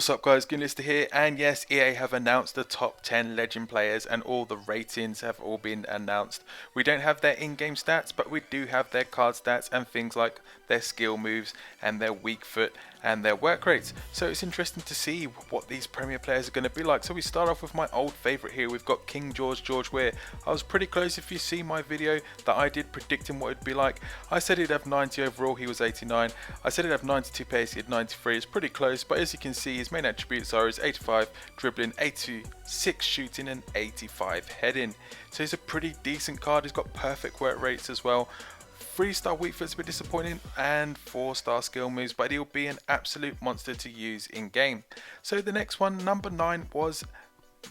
What's up guys, Goonlister here, and yes, EA have announced the top 10 legend players and all the ratings have all been announced. We don't have their in-game stats, but we do have their card stats and things like their skill moves and their weak foot and their work rates. So it's interesting to see what these premier players are going to be like. So we start off with my old favourite here. We've got King George Weah. I was pretty close. If you see my video that I did predicting what it'd be like, I said he'd have 90 overall, he was 89. I said he'd have 92 pace, he had 93. It's pretty close, but as you can see, his main attributes are his 85 dribbling, 86 shooting and 85 heading. So he's a pretty decent card. He's got perfect work rates as well. 3-star weak foot's a bit disappointing, and 4-star skill moves, but he'll be an absolute monster to use in game. So the next one, number 9, was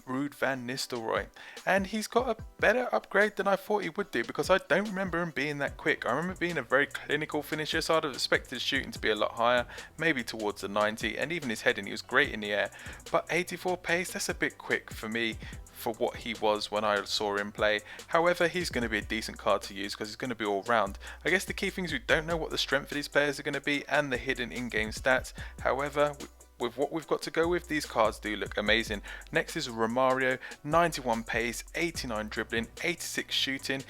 Ruud van Nistelrooy, and he's got a better upgrade than I thought he would do, because I don't remember him being that quick. I remember being a very clinical finisher, so I'd have expected his shooting to be a lot higher, maybe towards the 90, and even his heading, he was great in the air, but 84 pace, that's a bit quick for me for what he was when I saw him play. However, he's going to be a decent card to use because he's going to be all round. I guess the key thing is we don't know what the strength of these players are going to be and the hidden in-game stats. However, with what we've got to go with, these cards do look amazing. Next is Romario, 91 pace, 89 dribbling, 86 shooting.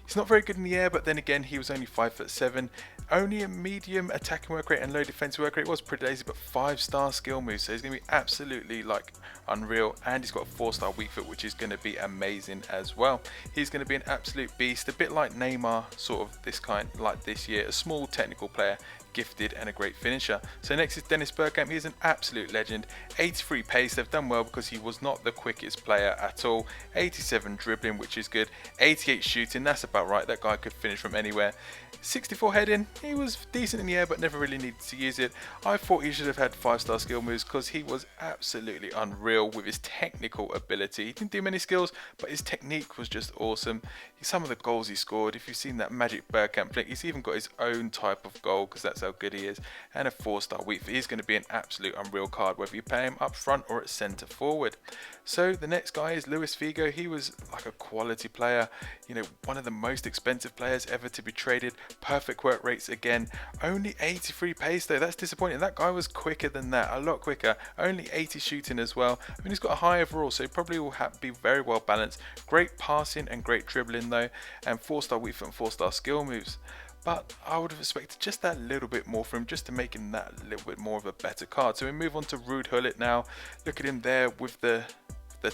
He's not very good in the air, but then again, he was only 5'7". Only a medium attacking work rate and low defensive work rate. Was pretty lazy, but 5-star skill moves, so he's going to be absolutely like unreal. And he's got a 4-star weak foot, which is going to be amazing as well. He's going to be an absolute beast, a bit like Neymar, sort of this kind, like this year, a small technical player, gifted and a great finisher. So next is Dennis Bergkamp. He is an absolute legend. 83 pace, they've done well because he was not the quickest player at all. 87 dribbling, which is good. 88 shooting, that's about right, that guy could finish from anywhere. 64 heading, he was decent in the air but never really needed to use it. I thought he should have had 5-star skill moves because he was absolutely unreal with his technical ability. He didn't do many skills, but his technique was just awesome. Some of the goals he scored, if you've seen that Magic Bergkamp flick, he's even got his own type of goal because that's how good he is. And a 4-star weak foot. He's going to be an absolute unreal card whether you play him up front or at centre forward. So the next guy is Luis Figo. He was like a quality player, you know, one of the most expensive players ever to be traded. Perfect work rates again. Only 83 pace though, that's disappointing. That guy was quicker than that, a lot quicker. Only 80 shooting as well. I mean, he's got a high overall, so he probably will be very well balanced. Great passing and great dribbling though, and 4-star weak foot and 4-star skill moves. But I would have expected just that little bit more from him, just to make him that little bit more of a better card. So we move on to Ruud Gullit now. Look at him there with the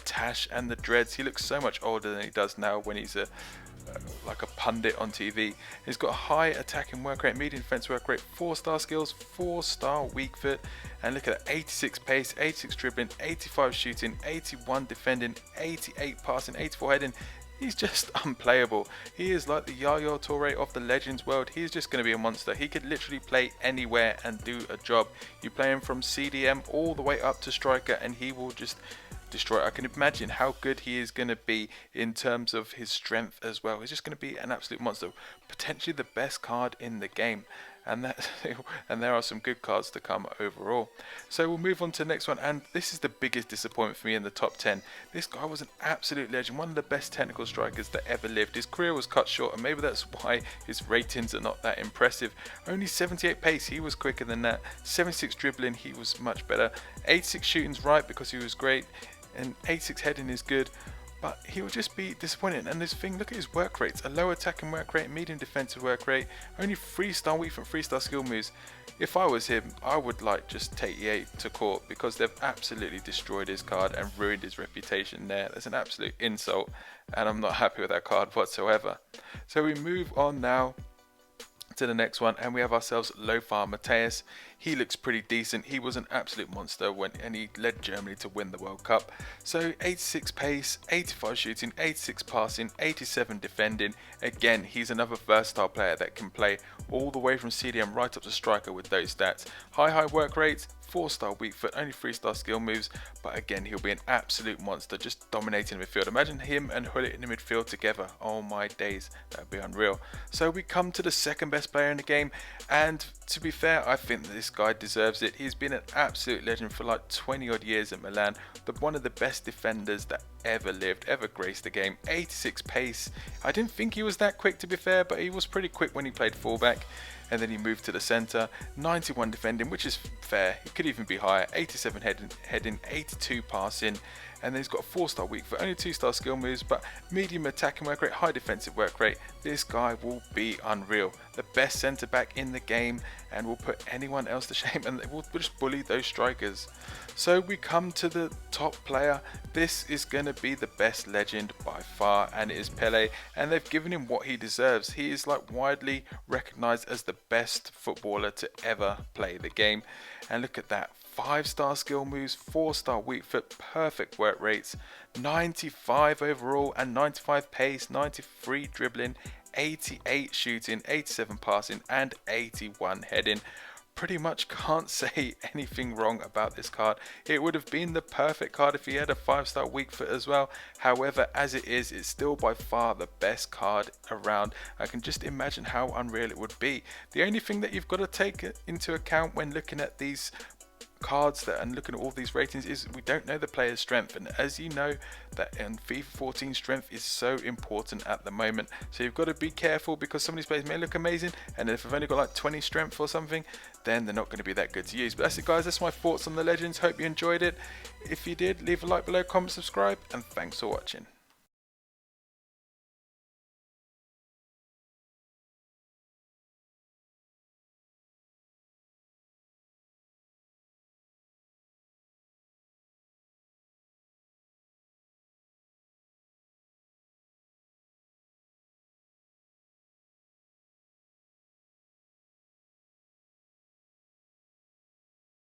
tash and the dreads. He looks so much older than he does now when he's like a pundit on TV. He's got a high attacking work rate, medium defense work rate, 4-star skills, 4-star weak foot, and look at that, 86 pace, 86 dribbling, 85 shooting, 81 defending, 88 passing, 84 heading. He's just unplayable. He is like the Yaya Toure of the Legends world. He's just going to be a monster. He could literally play anywhere and do a job. You play him from CDM all the way up to striker and he will just destroy. I can imagine how good he is going to be in terms of his strength as well. He's just going to be an absolute monster. Potentially the best card in the game. And there are some good cards to come overall. So we'll move on to the next one, and this is the biggest disappointment for me in the top 10. This guy was an absolute legend, one of the best technical strikers that ever lived. His career was cut short, and maybe that's why his ratings are not that impressive. Only 78 pace, he was quicker than that. 76 dribbling, he was much better. 86 shooting's right because he was great, and 86 heading is good. But he will just be disappointing. And this thing, look at his work rates. A low attacking work rate, medium defensive work rate, only 3-star weak foot, 3-star skill moves. If I was him, I would like just take EA to court because they've absolutely destroyed his card and ruined his reputation there. That's an absolute insult and I'm not happy with that card whatsoever. So we move on now to the next one, and we have ourselves Lothar Matthäus. He looks pretty decent. He was an absolute monster and he led Germany to win the World Cup. So 86 pace, 85 shooting, 86 passing, 87 defending. Again, he's another versatile player that can play all the way from CDM right up to striker with those stats. High work rates, 4-star weak foot, only 3-star skill moves, but again he'll be an absolute monster, just dominating the midfield. Imagine him and Gullit in the midfield together. Oh my days, that would be unreal. So we come to the second best player in the game, and to be fair, I think that this guy deserves it. He's been an absolute legend for like 20 odd years at Milan. One of the best defenders that ever lived, ever graced the game. 86 pace. I didn't think he was that quick, to be fair, but he was pretty quick when he played fullback. And then he moved to the centre. 91 defending, which is fair. It could even be higher. 87 heading, 82 passing. And then he's got a 4-star weak foot, only 2-star skill moves, but medium attacking work rate, high defensive work rate. This guy will be unreal. The best centre back in the game, and will put anyone else to shame, and will just bully those strikers. So we come to the top player. This is going to be the best legend by far, and it is Pele, and they've given him what he deserves. He is like widely recognised as the best footballer to ever play the game. And look at that. 5-star skill moves, 4-star weak foot, perfect work rates, 95 overall and 95 pace, 93 dribbling, 88 shooting, 87 passing and 81 heading. Pretty much can't say anything wrong about this card. It would have been the perfect card if he had a 5-star weak foot as well. However, as it is, it's still by far the best card around. I can just imagine how unreal it would be. The only thing that you've got to take into account when looking at these cards and looking at all these ratings is we don't know the player's strength, and as you know that in FIFA 14 strength is so important at the moment, so you've got to be careful, because some of these players may look amazing and if they've only got like 20 strength or something, then they're not going to be that good to use. But that's it guys, that's my thoughts on the legends. Hope you enjoyed it. If you did, leave a like below, comment, subscribe, and thanks for watching.